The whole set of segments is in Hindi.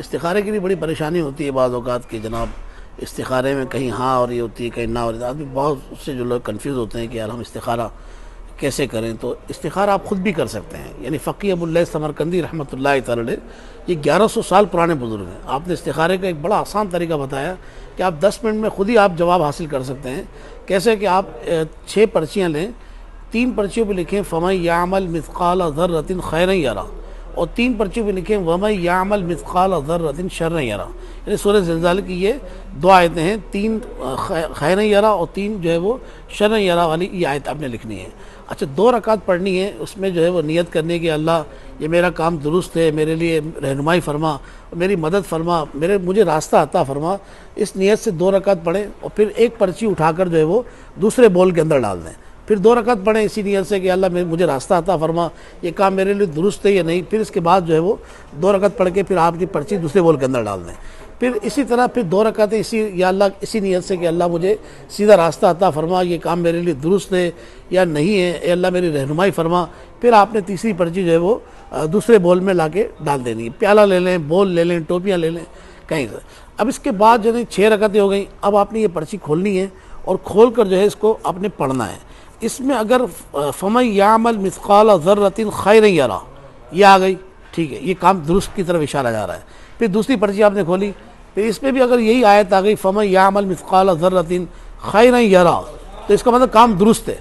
इस्तिखारे की भी बड़ी परेशानी होती है बाज़ औक़ात कि जनाब इस्तिखारे में कहीं हाँ और ये होती है, कहीं ना और आदमी बहुत उससे जो लोग कन्फ्यूज़ होते हैं कि यार हम इस्तिखारा कैसे करें। तो इस्तिखारा आप ख़ुद भी कर सकते हैं। यानी फ़क़ी अबुल्लैथ समरकंदी रहमतुल्लाहि तआला अलैह ये 1100 साल पुराने बुज़ुर्ग हैं। आपने इस्तिखारे का एक बड़ा आसान तरीका बताया कि आप 10 मिनट में ख़ुद ही आप जवाब हासिल कर सकते हैं। कैसे कि आप 6 पर्चियाँ लें, 3 पर्चियों पर लिखें फ़मन याअमल मिस्क़ाल ज़र्रतिन खैरन यरा, और 3 पर्चियों पे लिखें वमन याअमल मिस्क़ाल ज़र्रतिन शर्रन यरा। यानी सूरह ज़िलज़ाल की ये 2 आयतें हैं, 3 खैरन यरा और 3 जो है वो शर्रन यरा वाली ये आयत आपने लिखनी है। अच्छा, 2 रकात पढ़नी है, उसमें जो है वो नियत करने की अल्लाह ये मेरा काम दुरुस्त है, मेरे लिए रहनुमाई फरमा, मेरी मदद फरमा, मुझे रास्ता अता फरमा। इस नियत से 2 रकात पढ़ें और फिर एक पर्ची उठाकर जो है वो दूसरे बोल के अंदर डाल दें। फिर 2 रकात पढ़ें इसी नियत से कि अल्लाह मुझे रास्ता अता फरमा, ये काम मेरे लिए दुरुस्त है या नहीं। फिर इसके बाद जो है वो 2 रकात पढ़ के फिर आपकी पर्ची दूसरे बोल के अंदर डाल दें। फिर इसी तरह फिर 2 रकातें या अल्लाह इसी नियत से कि अल्लाह मुझे सीधा रास्ता अता फरमा, ये काम मेरे लिए दुरुस्त है या नहीं है, अल्लाह मेरी रहनुमाई फरमा। फिर आपने तीसरी पर्ची जो है वो दूसरे बोल में ला के डाल देनी है। प्याला ले लें, बोल ले लें, टोपियाँ ले लें कहीं से। अब इसके बाद जो है 6 रकातें हो गई। अब आपने ये पर्ची खोलनी है और खोल कर जो है इसको आपने पढ़ना है। इसमें अगर फ़मन याअमल मिस्क़ाल ज़र्रतिन खैरन यरा ये आ गई, ठीक है, ये काम दुरुस्त की तरफ इशारा जा रहा है। फिर दूसरी पर्ची आपने खोली, फिर इसमें भी अगर यही आयत आ गई फ़मन याअमल मिस्क़ाल ज़र्रतिन खैरन यरा, तो इसका मतलब काम दुरुस्त है,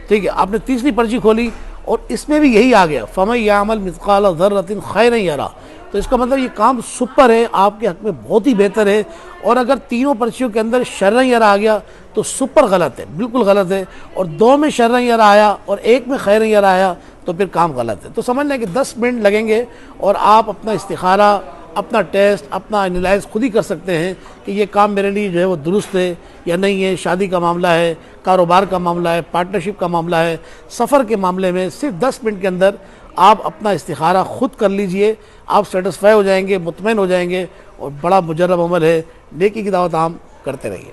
ठीक है। आपने तीसरी पर्ची खोली और इसमें भी यही आ गया फ़मन याअमल मिस्क़ाल ज़र्रतिन खैरन यरा, तो इसका मतलब ये काम सुपर है, आपके हक़ में बहुत ही बेहतर है। और अगर तीनों पर्चियों के अंदर शर्रन यरा आ गया तो सुपर गलत है, बिल्कुल गलत है। और 2 में शर्रन यरा आया और 1 में खैरन यरा आया तो फिर काम गलत है। तो समझ लें कि 10 मिनट लगेंगे और आप अपना इस्तिखारा, अपना टेस्ट, अपना एनालाइज खुद ही कर सकते हैं कि ये काम मेरे लिए जो है वो दुरुस्त है या नहीं है। शादी का मामला है, कारोबार का मामला है, पार्टनरशिप का मामला है, सफ़र के मामले में सिर्फ 10 मिनट के अंदर आप अपना इस्तिखारा खुद कर लीजिए। आप सेटिस्फाई हो जाएंगे, मुतमईन हो जाएंगे और बड़ा मुजर्रब अमल है। नेकी की दावत आम करते रहिए।